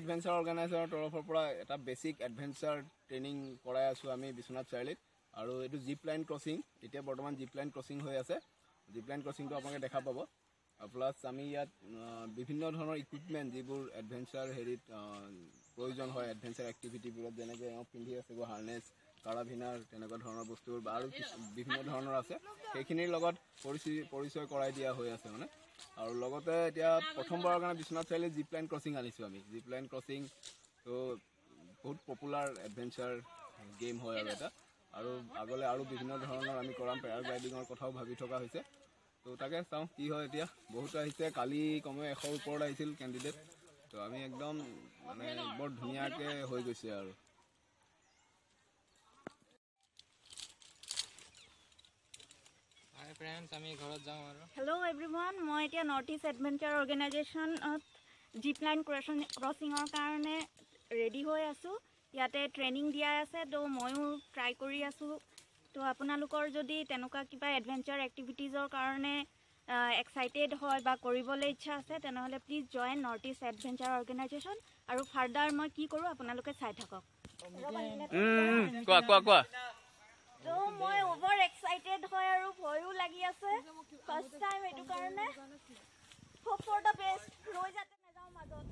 Adventure অৰ্গেনাইজাৰৰ তৰফৰ পৰা এটা বেছিক এডভেঞ্চাৰ ট্ৰেইনিং কৰাই আছোঁ আমি বিশ্বনাথ চাৰিআলিত আৰু এইটো জিপ লাইন ক্ৰছিং এতিয়া বৰ্তমান জিপ লাইন ক্ৰছিং হৈ আছে জিপ লাইন ক্ৰছিংটো আপোনালোকে দেখা পাব প্লাছ আমি ইয়াত বিভিন্ন ধৰণৰ ইকুইপমেণ্ট যিবোৰ এডভেঞ্চাৰ হেৰিত প্ৰয়োজন হয় এডভেঞ্চাৰ এক্টিভিটিবোৰত যেনেকৈ এওঁ পিন্ধি আছে হাৰ্নেছ কাৰাভিনাৰ তেনেকুৱা ধৰণৰ বস্তুবোৰ বা আৰু বিভিন্ন ধৰণৰ আছে সেইখিনিৰ লগত পৰিচয় কৰাই দিয়া হৈ আছে মানে আৰু লগতে এতিয়া প্ৰথমবাৰৰ কাৰণে বিশ্বনাথ চাৰিআলিত জিপ লাইন ক্ৰছিং আনিছোঁ আমি জিপ লাইন ক্ৰছিং তো বহুত পপুলাৰ এডভেঞ্চাৰ গেম হয় আৰু এটা আৰু আগলৈ আৰু বিভিন্ন ধৰণৰ আমি কৰাম পেৰাগ্লাইডিঙৰ কথাও ভাবি থকা হৈছে তো তাকে চাওঁ কি হয় এতিয়া বহুত আহিছে কালি কমেও 100ৰ ওপৰত আহিছিল কেণ্ডিডেট তো আমি একদম মানে বৰ ধুনীয়াকৈ হৈ গৈছে আৰু Hello everyone, মই এতিয়া নৰ্থ ইষ্ট এডভেঞ্চাৰ অৰ্গেনাইজেশ্যনত জিপ লাইন ক্ৰছিঙৰ কাৰণে ৰেডি হৈ আছোঁ ইয়াতে ট্ৰেইনিং দিয়া আছে তো ময়ো ট্ৰাই কৰি আছোঁ তো আপোনালোকৰ যদি তেনেকুৱা কিবা এডভেঞ্চাৰ এক্টিভিটিজৰ কাৰণে এক্সাইটেড হয় বা কৰিবলৈ ইচ্ছা আছে তেনেহ'লে please join north east adventure organisation আৰু ফাৰ্দাৰ মই কি কৰোঁ আপোনালোকে চাই থাকক কোৱা তো মই অভাৰ এক্সাইটেড হয় আৰু ভয়ো লাগি আছে ফাৰ্ষ্ট টাইম এইটো কাৰণে হোপ ফৰ দ্য বেষ্ট ৰৈ যাতে নাযাওঁ মাজত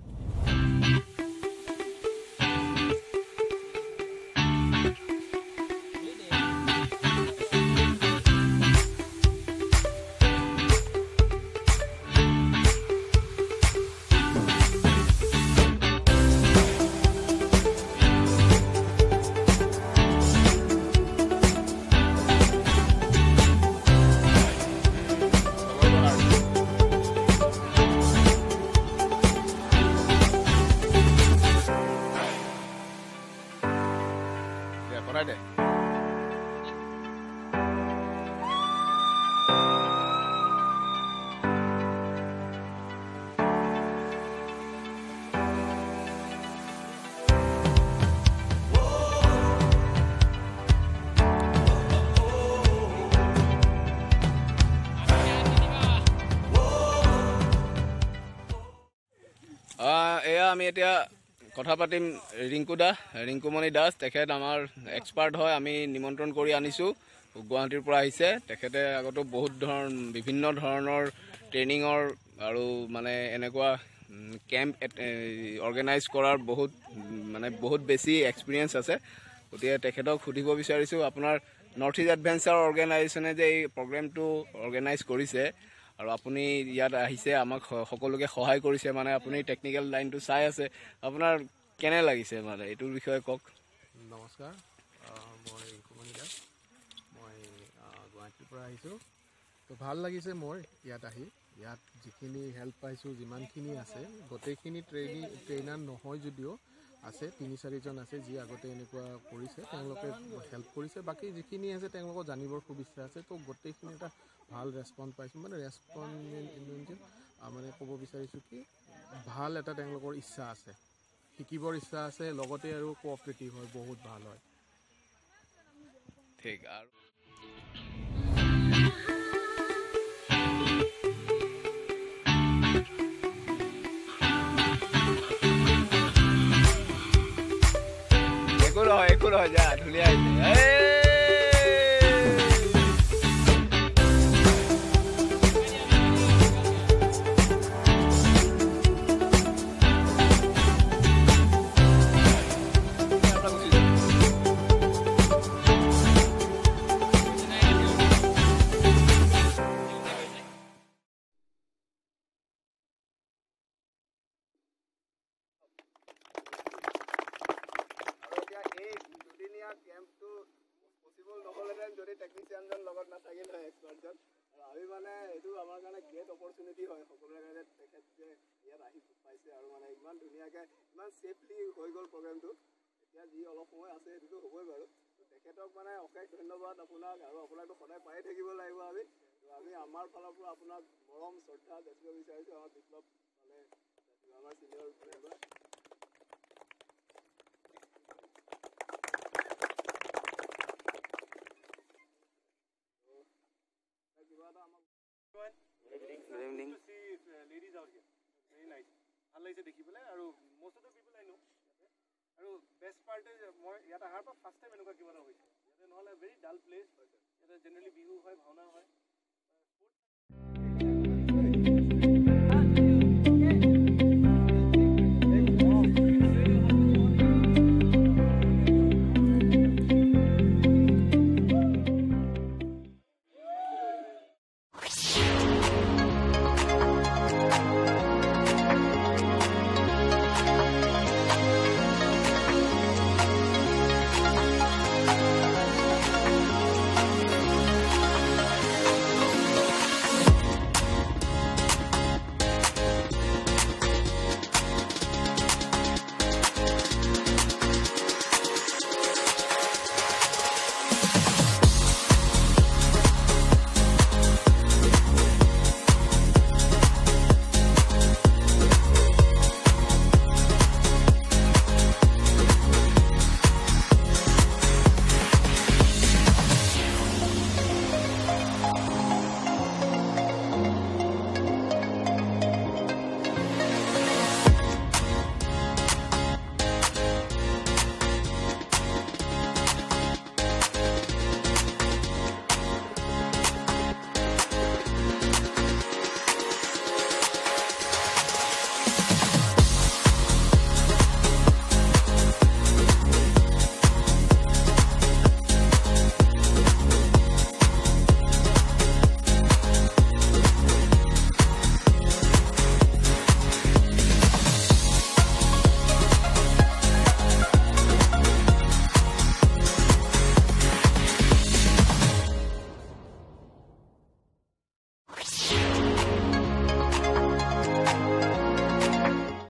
Right there. এয়া আমি এতিয়া কথা পাতিম ৰিংকুমণি দাস তেখেত আমাৰ এক্সপাৰ্ট হয় আমি নিমন্ত্ৰণ কৰি আনিছোঁ গুৱাহাটীৰ পৰা আহিছে তেখেতে আগতো বিভিন্ন ধৰণৰ ট্ৰেইনিঙৰ আৰু মানে এনেকুৱা কেম্প অৰ্গেনাইজ কৰাৰ বহুত বেছি এক্সপিৰিয়েঞ্চ আছে গতিকে তেখেতক সুধিব বিচাৰিছোঁ আপোনাৰ নৰ্থ ইষ্ট এডভেঞ্চাৰ অৰ্গেনাইজেশ্যনে যে এই প্ৰগ্ৰেমটো অৰ্গেনাইজ কৰিছে আৰু আপুনি ইয়াত আহিছে আমাক সকলোকে সহায় কৰিছে মানে আপুনি টেকনিকেল লাইনটো চাই আছে আপোনাৰ কেনে লাগিছে মানে এইটোৰ বিষয়ে কওক নমস্কাৰ মই ৰিংকুমণি দাস মই গুৱাহাটীৰ পৰা আহিছোঁ তো ভাল লাগিছে মোৰ ইয়াত আহি ইয়াত যিখিনি হেল্প পাইছোঁ যিমানখিনি আছে গোটেইখিনি ট্ৰেইনাৰ নহয় যদিও আছে 3-4জন আছে যি আগতে এনেকুৱা কৰিছে তেওঁলোকে হেল্প কৰিছে বাকী যিখিনি আছে তেওঁলোকক জানিবৰ খুব ইচ্ছা আছে তো গোটেইখিনি এটা ভাল ৰেছপন্স পাইছোঁ মানে মানে ক'ব বিচাৰিছোঁ কি ভাল এটা তেওঁলোকৰ ইচ্ছা আছে শিকিবৰ ইচ্ছা আছে লগতে আৰু কোঅপাৰেটিভ হয় বহুত ভাল হয় ঠিক আৰু একো নহয় যা ধুনীয়া হৈছে কেম্পটো পচিবল নহ'লেহেঁতেন যদি টেকনিচিয়ানজন লগত নাথাকিল হয় এক্সপাৰ্টজন আৰু আমি মানে এইটো আমাৰ কাৰণে গ্ৰেট অপৰচুনিটি হয় সকলোৰে কাৰণে তেখেত যে ইয়াত আহি পাইছে আৰু মানে ইমান ধুনীয়াকৈ ইমান ছেফলি হৈ গ'ল প্ৰগ্ৰেমটো এতিয়া যি অলপ সময় আছে সেইটোতো হ'বই বাৰু তেখেতক মানে অশেষ ধন্যবাদ আপোনাক আৰু আপোনাকতো সদায় পায়ে থাকিব লাগিব আমি আমাৰ ফালৰ পৰা আপোনাক মৰম শ্ৰদ্ধা যাচিব বিচাৰিছোঁ আমাৰ বিপ্লৱ মানে আমাৰ senior member Good evening. Ladies out here. Very nice. ভাল লাগিছে দেখিবলৈ আৰু most of the people I মই ইয়াত অহাৰ পৰা ফাৰ্ষ্ট টাইম এনেকুৱা কিবা এটা হৈছে ইয়াতে নহ'লে ভেৰি ডাল প্লেচ ইয়াতে জেনেৰেলি বিহু হয় ভাওনা হয়